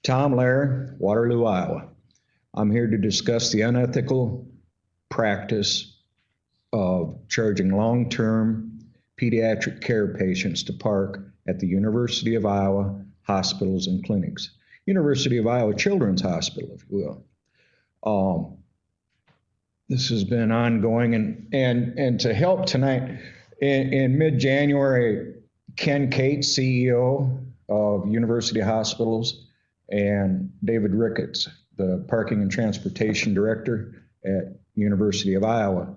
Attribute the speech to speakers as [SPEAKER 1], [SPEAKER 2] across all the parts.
[SPEAKER 1] Tom Lair, Waterloo, Iowa. I'm here to discuss the unethical practice of charging long-term pediatric care patients to park at the University of Iowa hospitals and clinics. University of Iowa Children's Hospital, if you will. This has been ongoing, and to help tonight, in mid-January, Ken Cates, CEO of University Hospitals, and David Ricketts, the Parking and Transportation Director at University of Iowa,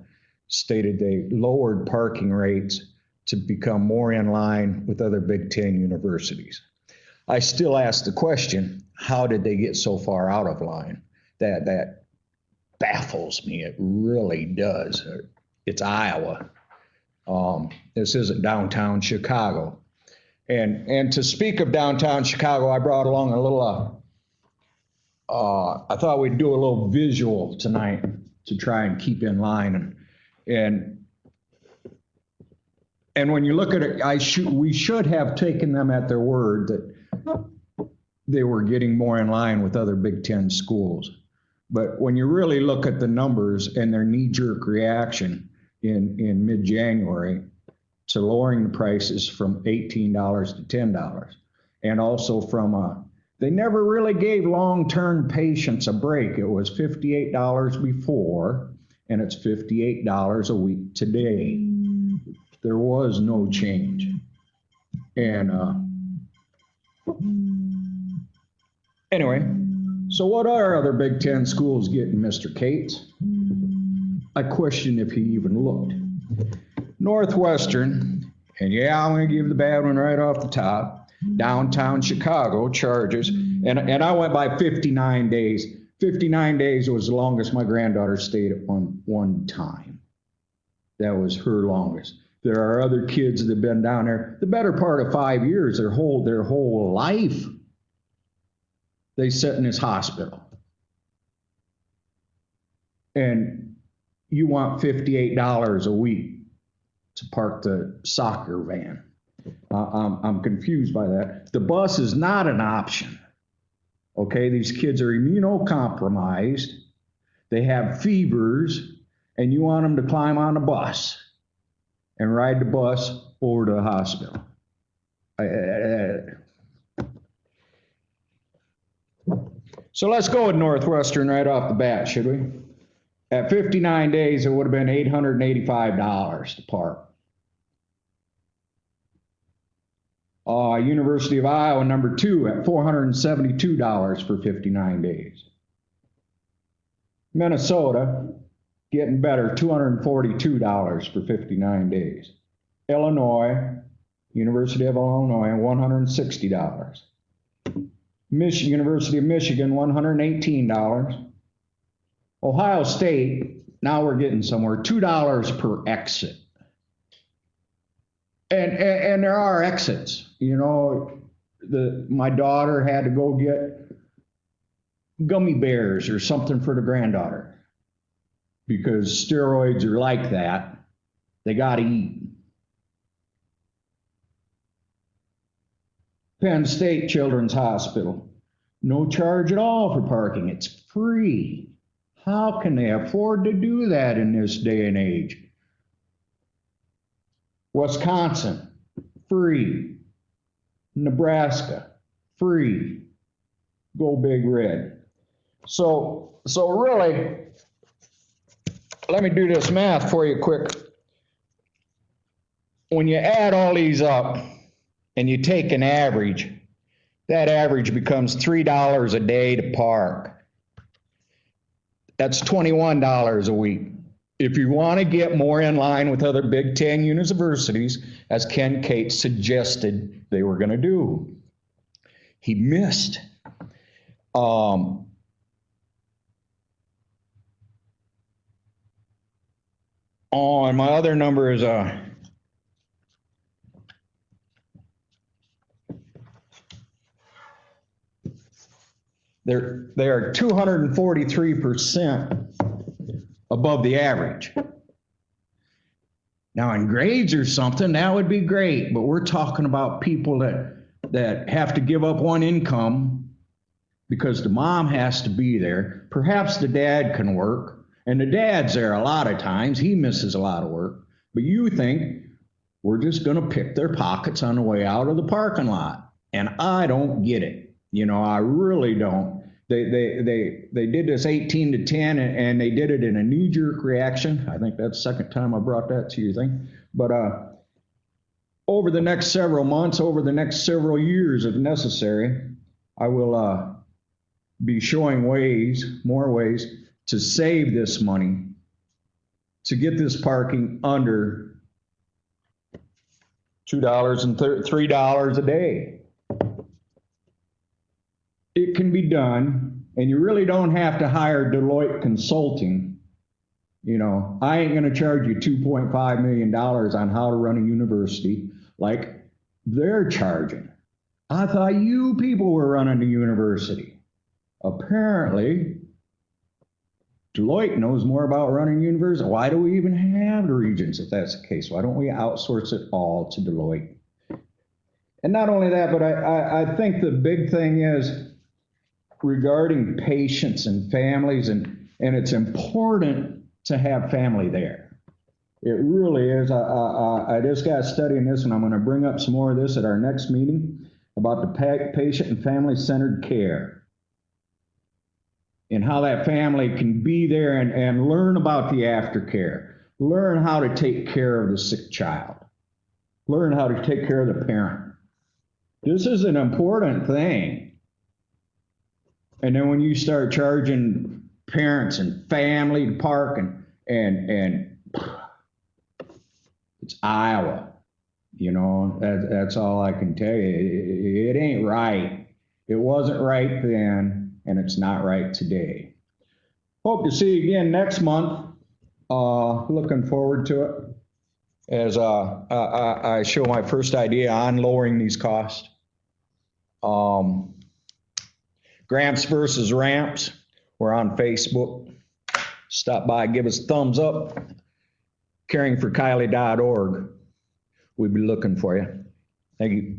[SPEAKER 1] stated they lowered parking rates to become more in line with other Big Ten universities. I still ask the question, how did they get so far out of line? That baffles me. It really does. It's Iowa. This isn't downtown Chicago. And to speak of downtown Chicago, I brought along a little, I thought we'd do a little visual tonight to try and keep in line. And when you look at it, we should have taken them at their word that they were getting more in line with other Big Ten schools. But when you really look at the numbers and their knee-jerk reaction in mid-January to lowering the prices from $18 to $10, and also from they never really gave long-term patients a break. It was $58 before, and it's $58 a week today. There was no change. And anyway, so what are other Big Ten schools getting, Mr. Cates? I question if he even looked. Northwestern, and yeah, I'm going to give the bad one right off the top, downtown Chicago charges, and I went by 59 days. 59 days was the longest my granddaughter stayed at one time. That was her longest. There are other kids that have been down there the better part of 5 years, their whole life. They sit in this hospital. And you want $58 a week to park the soccer van. I'm confused by that. The bus is not an option. Okay, these kids are immunocompromised. They have fevers, and you want them to climb on a bus and ride the bus over to the hospital. So let's go with Northwestern right off the bat, should we? At 59 days, it would have been $885 to park. University of Iowa, number 2, at $472 for 59 days. Minnesota, getting better, $242 for 59 days. Illinois, University of Illinois, $160. University of Michigan, $118. Ohio State, now we're getting somewhere, $2 per exit. And there are exits. You know, my daughter had to go get gummy bears or something for the granddaughter because steroids are like that. They got to eat. Penn State Children's Hospital, no charge at all for parking. It's free. How can they afford to do that in this day and age? Wisconsin, free. Nebraska, free. Go Big Red. So really, let me do this math for you quick. When you add all these up and you take an average, that average becomes $3 a day to park. That's $21 a week. If you want to get more in line with other Big Ten universities, as Ken Cates suggested they were going to do, he missed. And my other number is they are 243% above the average. Now in grades or something, that would be great, but we're talking about people that have to give up one income because the mom has to be there. Perhaps the dad can work, and the dad's there a lot of times. He misses a lot of work. But you think we're just going to pick their pockets on the way out of the parking lot. And I don't get it. You know, I really don't. They did this 18-10, and they did it in a knee-jerk reaction. I think that's the second time I brought that to your thing. But over the next several months, over the next several years, if necessary, I will be showing more ways to save this money, to get this parking under $2 and $3 a day. It can be done, and you really don't have to hire Deloitte Consulting. You know, I ain't going to charge you $2.5 million on how to run a university like they're charging. I thought you people were running the university. Apparently, Deloitte knows more about running a university. Why do we even have the Regents if that's the case? Why don't we outsource it all to Deloitte? And not only that, but I think the big thing is regarding patients and families, and it's important to have family there. It really is. I just got studying this, and I'm going to bring up some more of this at our next meeting about the patient and family-centered care and how that family can be there and learn about the aftercare, learn how to take care of the sick child, learn how to take care of the parent. This is an important thing. And then when you start charging parents and family to park, and it's Iowa, you know, that's all I can tell you. It ain't right. It wasn't right then, and it's not right today. Hope to see you again next month. Looking forward to it as I show my first idea on lowering these costs. Gramps versus Ramps. We're on Facebook. Stop by, give us a thumbs up. caringforkylie.org. We'll be looking for you. Thank you.